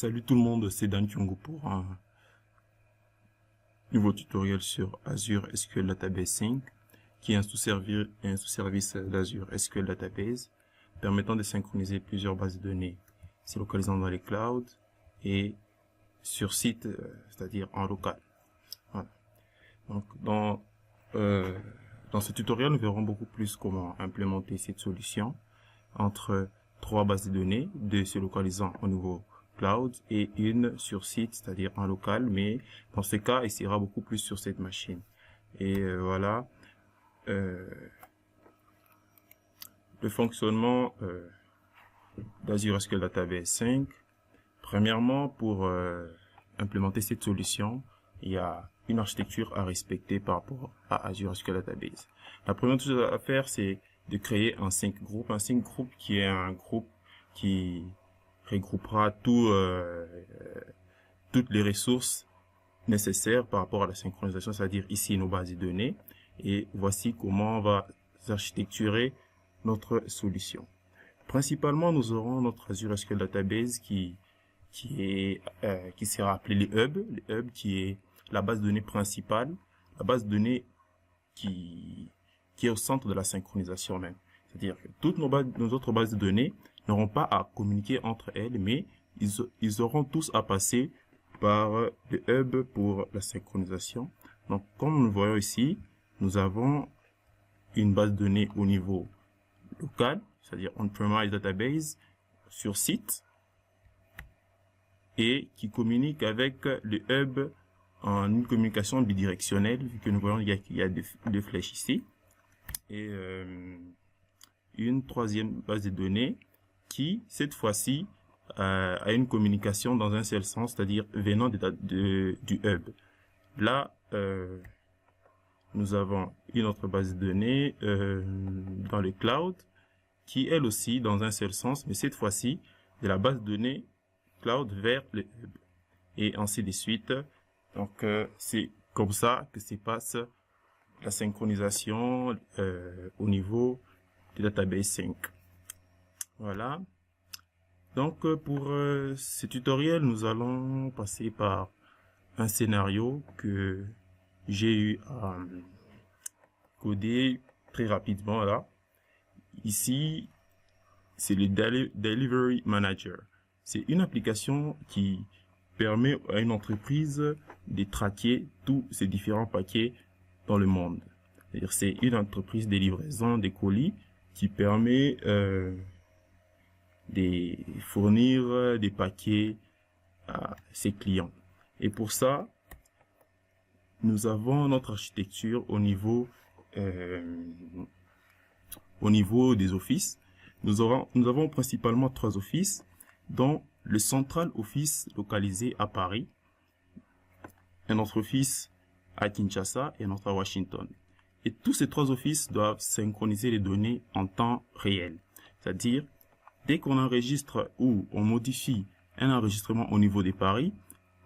Salut tout le monde, c'est Dan Kyungu pour un nouveau tutoriel sur Azure SQL Database Sync, qui est un sous-service d'Azure SQL Database permettant de synchroniser plusieurs bases de données, se localisant dans les clouds et sur site, c'est-à-dire en local. Voilà. Donc dans ce tutoriel, nous verrons beaucoup plus comment implémenter cette solution entre trois bases de données, deux se localisant au niveau cloud et une sur site, c'est-à-dire en local, mais dans ce cas, il sera beaucoup plus sur cette machine. Et voilà le fonctionnement d'Azure SQL Database 5. Premièrement, pour implémenter cette solution, il y a une architecture à respecter par rapport à Azure SQL Database. La première chose à faire, c'est de créer un sync group. Un sync group qui est un groupe qui regroupera toutes les ressources nécessaires par rapport à la synchronisation, c'est-à-dire ici nos bases de données. Et voici comment on va architecturer notre solution. Principalement, nous aurons notre Azure SQL Database qui sera appelé les hubs, qui est la base de données principale, la base de données qui est au centre de la synchronisation même. C'est-à-dire que toutes nos autres bases de données n'auront pas à communiquer entre elles, mais ils auront tous à passer par le hub pour la synchronisation. Donc, comme nous le voyons ici, nous avons une base de données au niveau local, c'est-à-dire on-premise database sur site, et qui communique avec le hub en une communication bidirectionnelle, vu que nous voyons qu'il y a deux flèches ici, et une troisième base de données qui, cette fois-ci, a une communication dans un seul sens, c'est-à-dire venant du hub. Là, nous avons une autre base de données dans le cloud, qui elle aussi dans un seul sens, mais cette fois-ci, de la base de données cloud vers le hub. Et ainsi de suite. Donc, c'est comme ça que se passe la synchronisation au niveau du database sync. Voilà. Donc, pour ce tutoriel, nous allons passer par un scénario que j'ai eu à coder très rapidement là. Ici, c'est le Delivery Manager. C'est une application qui permet à une entreprise de traquer tous ces différents paquets dans le monde. C'est-à-dire, c'est une entreprise de livraison des colis qui permet de fournir des paquets à ses clients. Et pour ça, nous avons notre architecture au niveau des offices. Nous avons principalement trois offices, dont le Central Office localisé à Paris, un autre office à Kinshasa et un autre à Washington. Et tous ces trois offices doivent synchroniser les données en temps réel. C'est-à-dire, dès qu'on enregistre ou on modifie un enregistrement au niveau de Paris,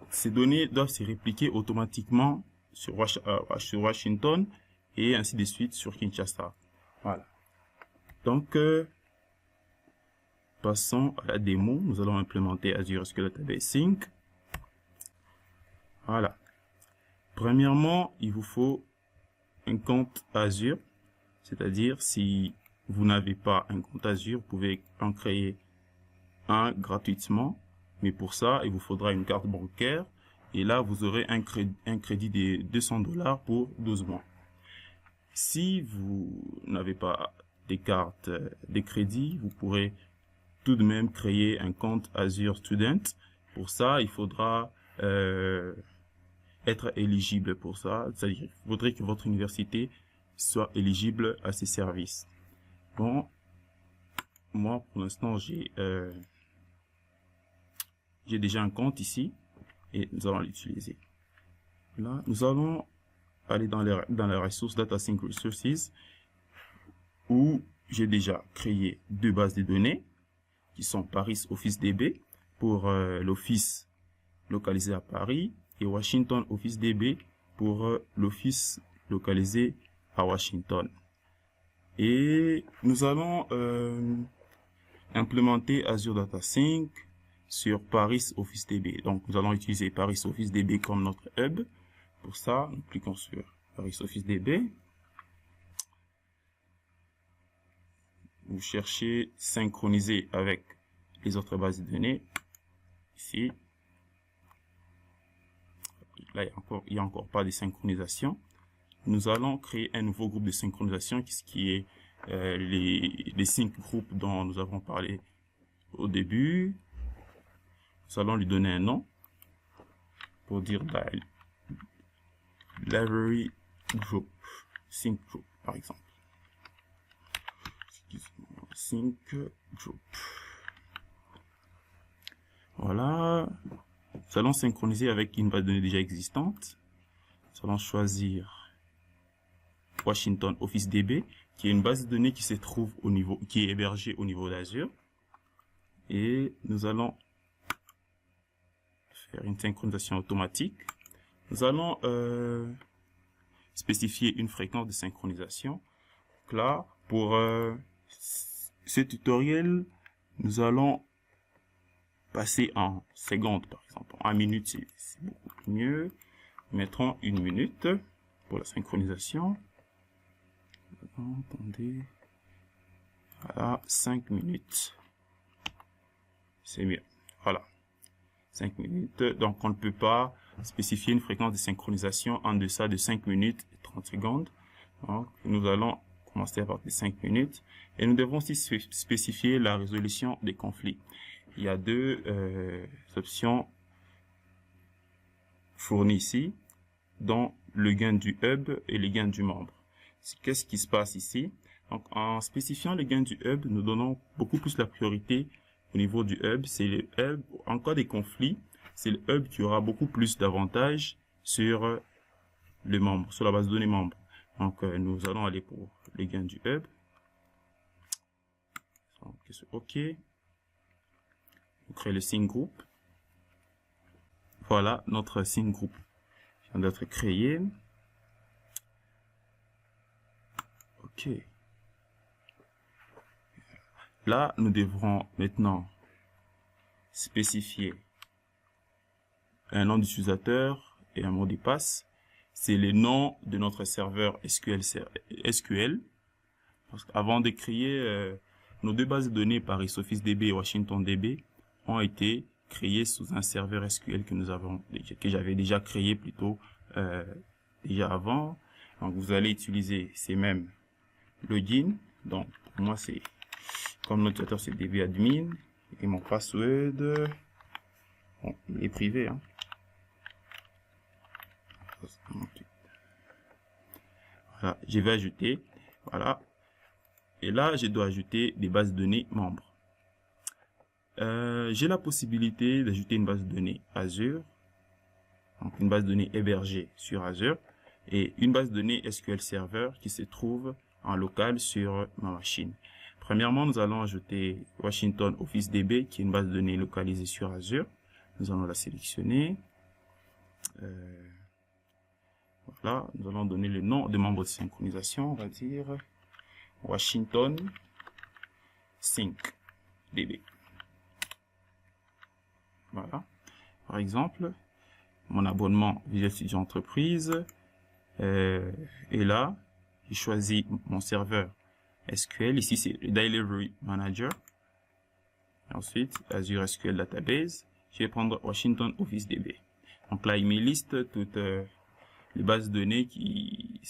ces données doivent se répliquer automatiquement sur Washington et ainsi de suite sur Kinshasa. Voilà. Donc, passons à la démo. Nous allons implémenter Azure SQL Database Sync. Voilà. Premièrement, il vous faut un compte Azure. C'est-à-dire, si vous n'avez pas un compte Azure, vous pouvez en créer un gratuitement. Mais pour ça, il vous faudra une carte bancaire. Et là, vous aurez un crédit de $200 pour 12 mois. Si vous n'avez pas des cartes de crédit, vous pourrez tout de même créer un compte Azure Student. Pour ça, il faudra être éligible pour ça. C'est-à-dire, il faudrait que votre université soit éligible à ces services. Bon, moi, pour l'instant, j'ai déjà un compte ici et nous allons l'utiliser. Là, nous allons aller dans la ressource Data Sync Resources où j'ai déjà créé deux bases de données qui sont Paris Office DB pour l'office localisé à Paris et Washington Office DB pour l'office localisé à Washington. Et nous allons implémenter Azure Data Sync sur Paris Office DB. Donc, nous allons utiliser Paris Office DB comme notre hub. Pour ça, nous cliquons sur Paris Office DB. Vous cherchez synchroniser avec les autres bases de données. Ici. Là, il n'y a encore pas de synchronisation. Nous allons créer un nouveau groupe de synchronisation qui est les 5 groupes dont nous avons parlé au début. Nous allons lui donner un nom pour dire library group, sync group par exemple. Sync group. Voilà. Nous allons synchroniser avec une base de données déjà existante. Nous allons choisir Washington Office DB, qui est une base de données qui se trouve au niveau, qui est hébergée au niveau d'Azure. Et nous allons faire une synchronisation automatique. Nous allons spécifier une fréquence de synchronisation. Donc là, pour ce tutoriel, nous allons passer en secondes, par exemple. En minutes, c'est beaucoup mieux. Nous mettrons 1 minute pour la synchronisation. Attendez. Voilà, 5 minutes. C'est mieux. Voilà. 5 minutes. Donc, on ne peut pas spécifier une fréquence de synchronisation en deçà de 5 minutes et 30 secondes. Donc, nous allons commencer à partir de 5 minutes. Et nous devons aussi spécifier la résolution des conflits. Il y a 2 options fournies ici, dont le gain du hub et le gain du membre. Qu'est-ce qui se passe ici? Donc, en spécifiant le gain du hub, nous donnons beaucoup plus la priorité au niveau du hub. C'est le hub, en cas de conflit, c'est le hub qui aura beaucoup plus d'avantages sur le membre, sur la base de données membre. Donc, nous allons aller pour le gain du hub. Donc, OK. On crée le sync group. Voilà, notre sync group vient d'être créé. OK. Là, nous devrons maintenant spécifier un nom d'utilisateur et un mot de passe. C'est le nom de notre serveur SQL. Parce qu'avant de créer nos 2 bases de données, Paris Office DB et Washington DB, ont été créées sous un serveur SQL que j'avais déjà créé plutôt déjà avant. Donc, vous allez utiliser ces mêmes logins. Donc, pour moi, c'est comme notre utilisateur, c'est dbadmin et mon password, bon, il est privé, hein. Voilà, je vais ajouter, voilà. Et là, je dois ajouter des bases de données membres. J'ai la possibilité d'ajouter une base de données Azure, donc une base de données hébergée sur Azure, et une base de données SQL Server qui se trouve en local sur ma machine. Premièrement, nous allons ajouter Washington Office DB, qui est une base de données localisée sur Azure. Nous allons la sélectionner. Voilà, nous allons donner le nom de membre de synchronisation, on va dire Washington Sync DB. Voilà. Par exemple, mon abonnement Visual Studio Entreprise est là. J'ai choisi mon serveur SQL. Ici, c'est le Delivery Manager. Et ensuite, Azure SQL Database. Je vais prendre Washington Office DB. Donc là, il me liste toutes les bases de données qui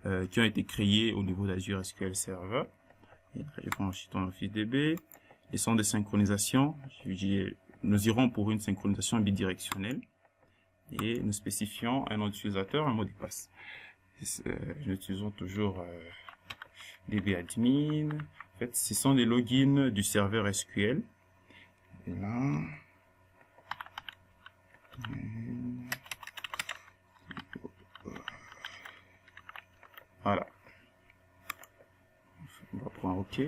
ont été créées au niveau d'Azure SQL Server. Et après, je prends Washington Office DB. Les sons de synchronisation. Nous irons pour une synchronisation bidirectionnelle. Et nous spécifions un nom d'utilisateur, un mot de passe. Nous utilisons toujours dbadmin. En fait, ce sont des logins du serveur SQL. Et là, voilà. On va prendre OK.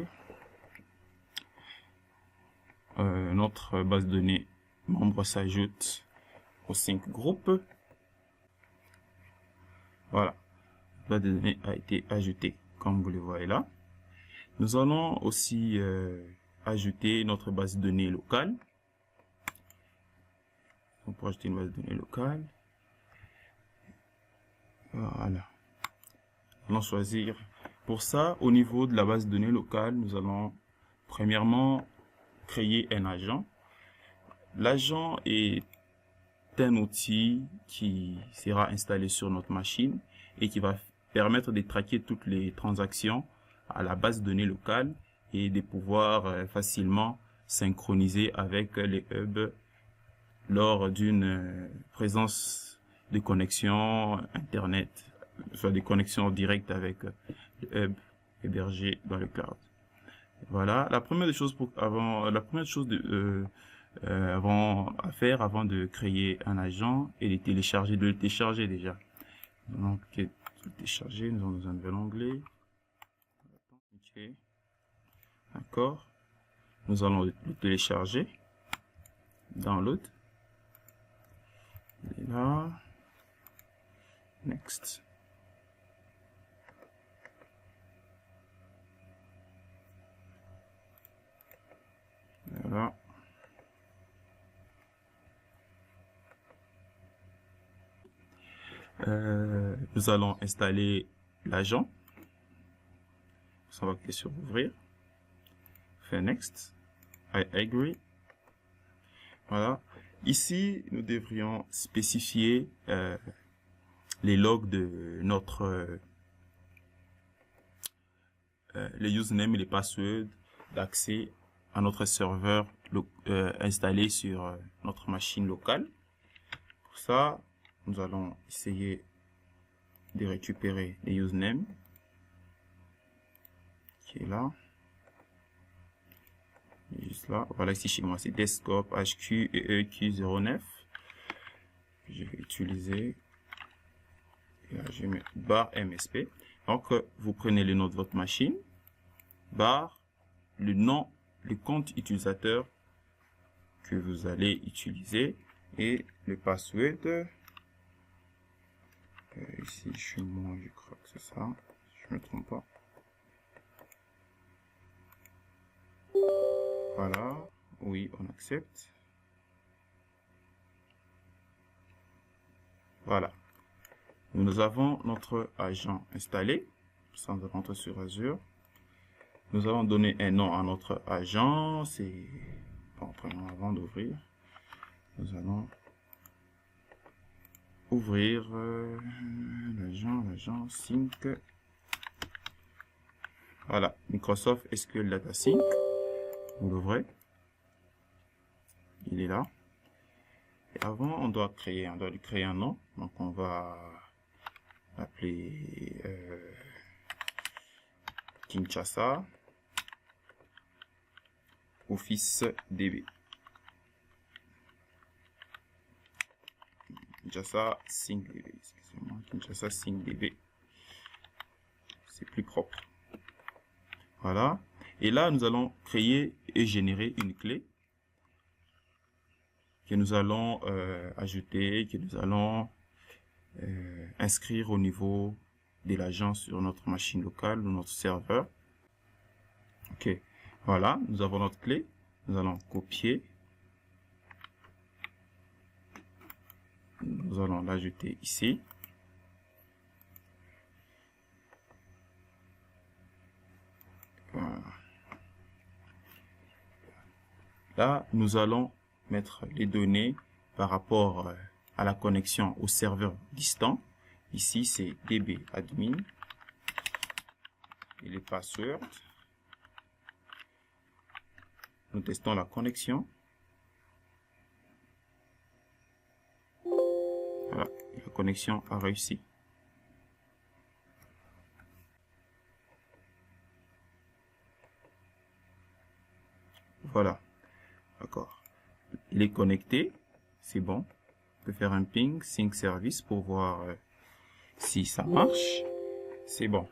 Notre base de données membre s'ajoute au sync group. Voilà. La base de données a été ajoutée, comme vous le voyez là. Nous allons aussi ajouter notre base de données locale. Donc, pour ajouter une base de données locale, voilà. Allons choisir. Pour ça, au niveau de la base de données locale, nous allons premièrement créer un agent. L'agent est un outil qui sera installé sur notre machine et qui va permettre de traquer toutes les transactions à la base de données locale et de pouvoir facilement synchroniser avec les hubs lors d'une présence de connexion Internet, soit des connexions directes avec le hub hébergé dans le cloud. Voilà, la première des choses avant à faire avant de créer un agent et de le télécharger déjà. Donc, télécharger, nous avons un nouvel onglet. Ok. D'accord. Nous allons le télécharger. Download. Il est là. Next. Voilà. Nous allons installer l'agent. On va cliquer sur ouvrir. Faire next. I agree. Voilà. Ici, nous devrions spécifier les logs de notre les usernames et les passwords d'accès à notre serveur installé sur notre machine locale. Pour ça, nous allons essayer de récupérer les usernames qui est là. Juste là. Voilà, ici chez moi, c'est Desktop HQ et EQ09. Je vais utiliser. Et là, je mets barre MSP. Donc, vous prenez le nom de votre machine, barre, le nom, le compte utilisateur que vous allez utiliser et le password. Ici, chez moi, je crois que c'est ça. Je me trompe pas. Voilà. Oui, on accepte. Voilà. Nous avons notre agent installé. Ça, nous rentre sur Azure. Nous allons donner un nom à notre agent. C'est bon, avant d'ouvrir. Nous allons ouvrir l'agent Sync. Voilà, Microsoft SQL Data Sync. Vous l'ouvrez. Il est là. Et avant, on doit lui créer un nom. Donc, on va l'appeler Kinshasa Office DB. Kinshasa Sync DB. Excusez-moi, Kinshasa Sync DB. C'est plus propre. Voilà. Et là, nous allons créer et générer une clé que nous allons ajouter, que nous allons inscrire au niveau de l'agent sur notre machine locale ou notre serveur. Ok. Voilà, nous avons notre clé. Nous allons copier. Nous allons l'ajouter ici. Voilà. Là, nous allons mettre les données par rapport à la connexion au serveur distant. Ici, c'est dbadmin et les passwords. Nous testons la connexion. Voilà, la connexion a réussi. Voilà, d'accord. Il est connecté, c'est bon. On peut faire un ping, sync service pour voir si ça marche. C'est bon.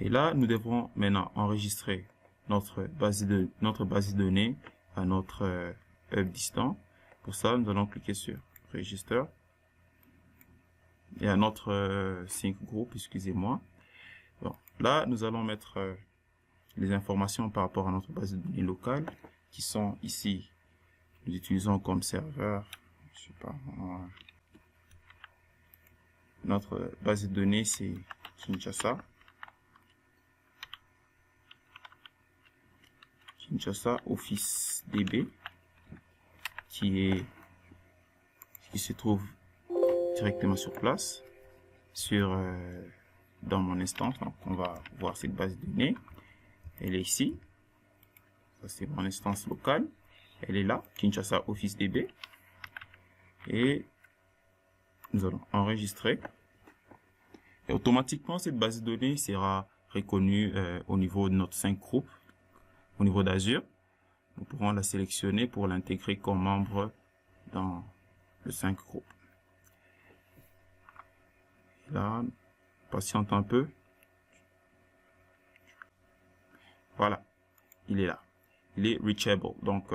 Et là, nous devrons maintenant enregistrer notre base de données à notre hub distant. Pour ça, nous allons cliquer sur Register. Et à notre sync group, excusez-moi. Bon, là, nous allons mettre les informations par rapport à notre base de données locale, qui sont ici, nous utilisons comme serveur, je sais pas, notre base de données c'est Kinshasa. Kinshasa Office DB, qui se trouve directement sur place, dans mon instance. Donc on va voir cette base de données. Elle est ici. Ça c'est mon instance locale. Elle est là, Kinshasa Office DB. Et nous allons enregistrer. Et automatiquement, cette base de données sera reconnue au niveau de notre 5 groupes, au niveau d'Azure. Nous pourrons la sélectionner pour l'intégrer comme membre dans le 5 groupes. Là, patiente un peu. Voilà, il est là. Il est reachable, donc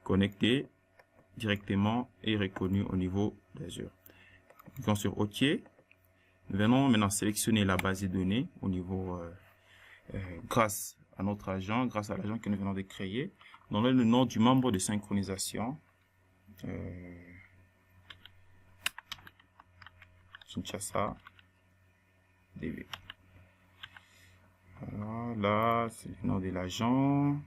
connecté directement et reconnu au niveau d'Azure. Cliquons sur OK. Nous venons maintenant sélectionner la base de données au niveau grâce à notre agent, grâce à l'agent que nous venons de créer. Donnons le nom du membre de synchronisation. Kinshasa DB. Voilà, là, c'est le nom de l'agent.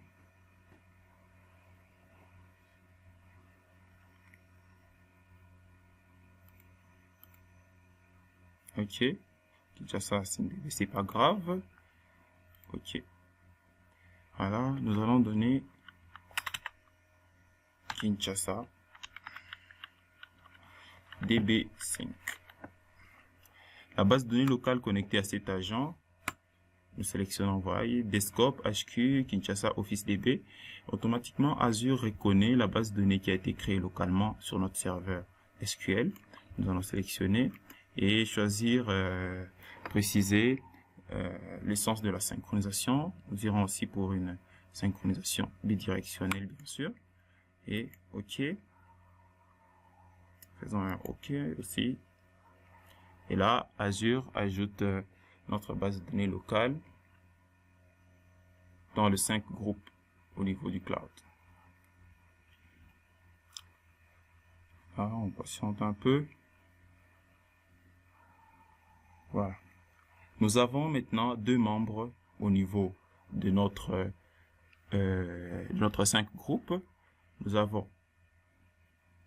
OK. Kinshasa DB, c'est pas grave. OK. Voilà, nous allons donner Kinshasa DB5. La base de données locale connectée à cet agent, nous sélectionnons, voyez, Desktop, HQ, Kinshasa Office DB. Automatiquement, Azure reconnaît la base de données qui a été créée localement sur notre serveur SQL. Nous allons sélectionner et choisir, préciser l'essence de la synchronisation. Nous irons aussi pour une synchronisation bidirectionnelle, bien sûr. Et OK. Faisons un OK aussi. Et là, Azure ajoute notre base de données locale dans le 5 groupes au niveau du cloud. On patiente un peu. Voilà. Nous avons maintenant 2 membres au niveau de notre 5 groupes. Nous avons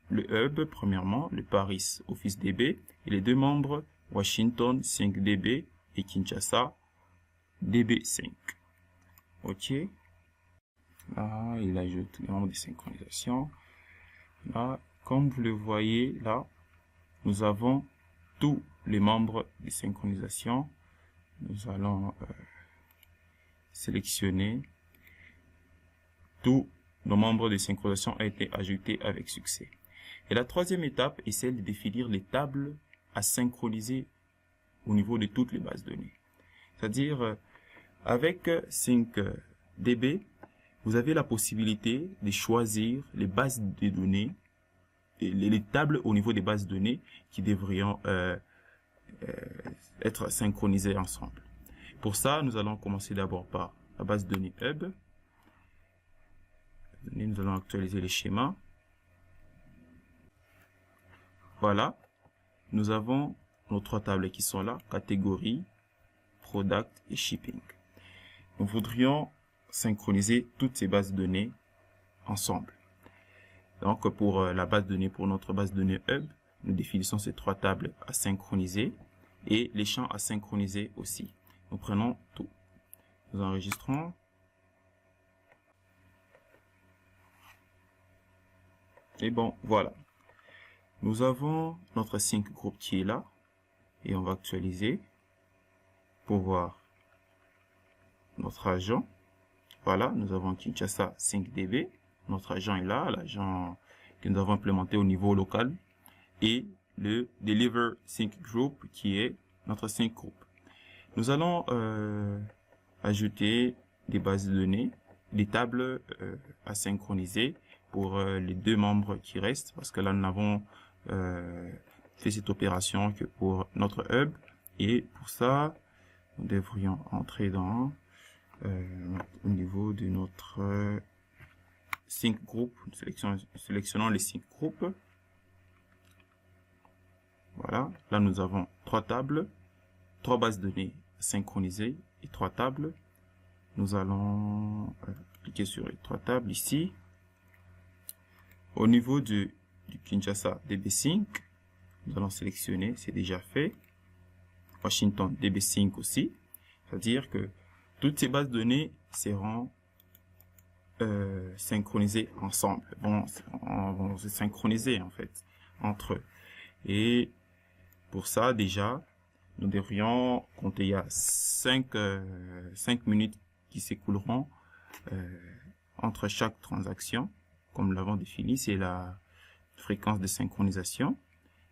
le hub, premièrement, le Paris Office DB, et les 2 membres Washington 5DB et Kinshasa DB5. OK. Là, il ajoute les membres de synchronisation. Là, comme vous le voyez, là, nous avons tous les membres de synchronisation. Nous allons sélectionner. Tous nos membres de synchronisation ont été ajoutés avec succès. Et la troisième étape est celle de définir les tables à synchroniser au niveau de toutes les bases de données. C'est-à-dire, avec SyncDB, vous avez la possibilité de choisir les bases de données, les tables au niveau des bases de données qui devraient être synchronisées ensemble. Pour ça, nous allons commencer d'abord par la base de données Hub. Nous allons actualiser les schémas. Voilà, nous avons nos 3 tables qui sont là, catégorie, product et shipping. Nous voudrions synchroniser toutes ces bases de données ensemble. Donc pour la base de données, pour notre base de données Hub, nous définissons ces 3 tables à synchroniser et les champs à synchroniser aussi. Nous prenons tout. Nous enregistrons. Et bon, voilà. Nous avons notre sync group qui est là et on va actualiser pour voir notre agent. Voilà, nous avons Kinshasa 5DB. Notre agent est là, l'agent que nous avons implémenté au niveau local et le Deliver Sync Group qui est notre sync group. Nous allons ajouter des bases de données, des tables à synchroniser pour les 2 membres qui restent parce que là nous n'avons fait cette opération que pour notre hub et pour ça nous devrions entrer dans au niveau de notre sync group. Sélectionnons les sync groupes. Voilà, là nous avons 3 tables, 3 bases de données synchronisées et 3 tables. Nous allons cliquer sur les 3 tables ici. Au niveau du Kinshasa DB Sync, nous allons sélectionner, c'est déjà fait. Washington DB Sync aussi, c'est-à-dire que toutes ces bases de données seront synchronisées ensemble, vont se synchroniser en fait entre eux. Et pour ça, déjà, nous devrions compter, il y a 5 minutes qui s'écouleront entre chaque transaction, comme nous l'avons défini, c'est la fréquence de synchronisation.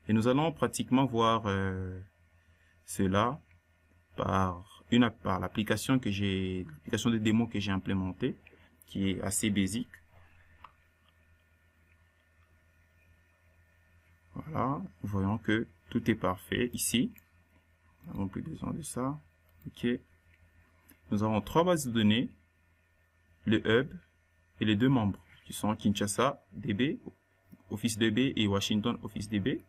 Et nous allons pratiquement voir cela par l'application de démo que j'ai implémentée, qui est assez basique. Voilà, nous voyons que tout est parfait ici. Nous n'avons plus besoin de ça. Ok. Nous avons 3 bases de données, le hub et les 2 membres, qui sont Kinshasa DB, Office DB et Washington Office DB.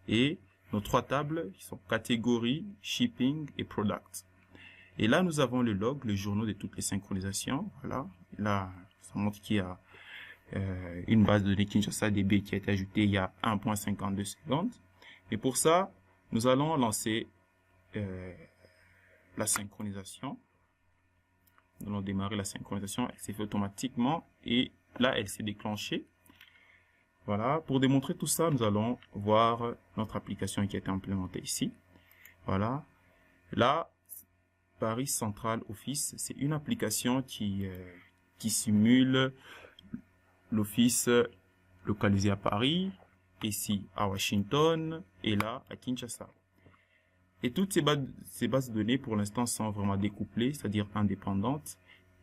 Et nos 3 tables qui sont catégorie, shipping et product. Et là, nous avons le log, le journal de toutes les synchronisations. Voilà. Là, ça montre qu'il y a une base de données Kinshasa DB qui a été ajoutée il y a 1.52 secondes. Et pour ça, nous allons lancer la synchronisation. Nous allons démarrer la synchronisation. Elle s'est fait automatiquement et là, elle s'est déclenchée. Voilà. Pour démontrer tout ça, nous allons voir notre application qui a été implémentée ici. Voilà. Là, Paris Central Office, c'est une application qui simule l'office localisé à Paris, ici à Washington et là à Kinshasa. Et toutes ces bases de données pour l'instant sont vraiment découplées, c'est-à-dire indépendantes,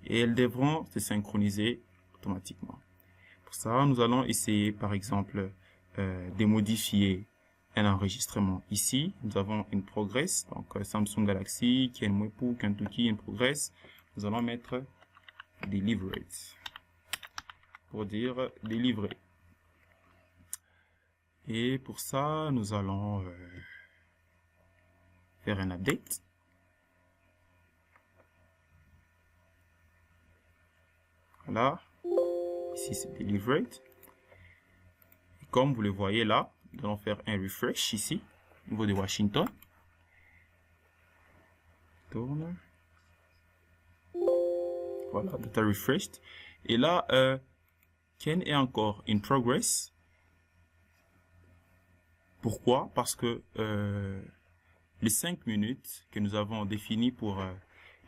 et elles devront se synchroniser automatiquement. Pour ça, nous allons essayer par exemple de modifier un enregistrement. Ici, nous avons une progress, donc Samsung Galaxy, Kenmwepu, Kentucky, une progress. Nous allons mettre delivered pour dire délivrer. Et pour ça, nous allons faire un update. Voilà. Ici, c'est delivered. Et comme vous le voyez là, nous allons faire un refresh ici, au niveau de Washington. Tourne. Voilà, data refreshed. Et là, Ken est encore in progress. Pourquoi? Parce que les 5 minutes que nous avons définies pour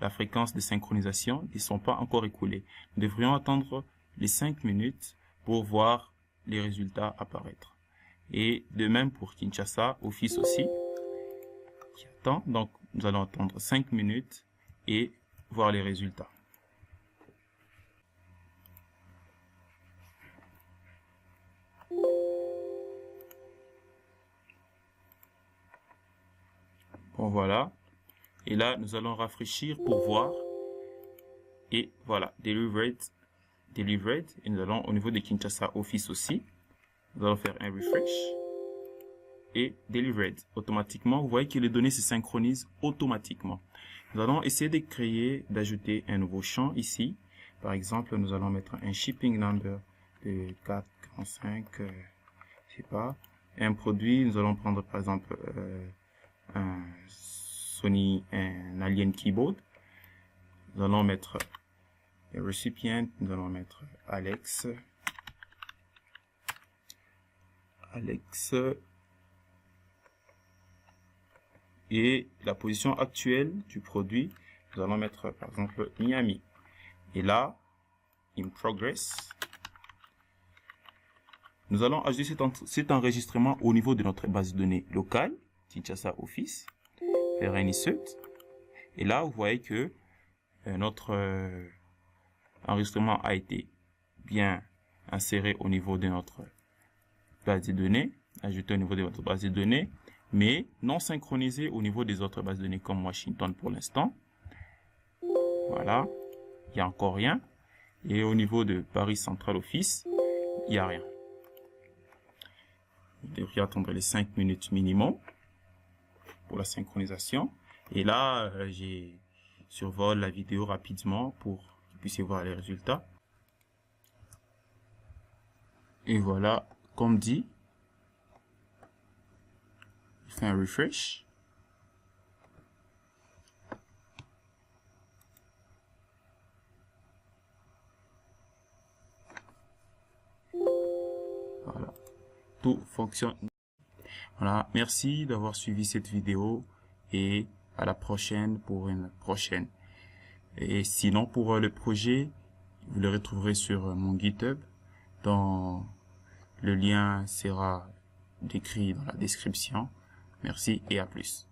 la fréquence de synchronisation ne sont pas encore écoulées. Nous devrions attendre les 5 minutes pour voir les résultats apparaître. Et de même pour Kinshasa, Office aussi, qui attend. Donc, nous allons attendre 5 minutes et voir les résultats. Bon, voilà. Et là, nous allons rafraîchir pour voir. Et voilà, delivered. Et nous allons au niveau de Kinshasa Office aussi. Nous allons faire un refresh. Et delivered. Automatiquement, vous voyez que les données se synchronisent automatiquement. Nous allons essayer de créer, d'ajouter un nouveau champ ici. Par exemple, nous allons mettre un shipping number de 445, je sais pas. Un produit, nous allons prendre par exemple un Sony, un Alien Keyboard. Nous allons mettre le recipient, nous allons mettre Alex. Et la position actuelle du produit, nous allons mettre par exemple Miami. Et là, in progress, nous allons ajouter cet enregistrement au niveau de notre base de données locale, Kinshasa Office, faire un insert. Et là, vous voyez que notre enregistrement a été bien inséré au niveau de notre base de données, ajouté au niveau de votre base de données, mais non synchronisé au niveau des autres bases de données comme Washington pour l'instant. Voilà. il n'y a encore rien. Et au niveau de Paris Central Office, il n'y a rien. Vous devriez attendre les 5 minutes minimum pour la synchronisation. Et là, j'ai survole la vidéo rapidement pour que vous puissiez voir les résultats. Et voilà, comme dit, je fais un refresh. Voilà, tout fonctionne. Voilà, merci d'avoir suivi cette vidéo et à la prochaine pour une prochaine. Et sinon, pour le projet, vous le retrouverez sur mon GitHub, dont le lien sera décrit dans la description. Merci et à plus.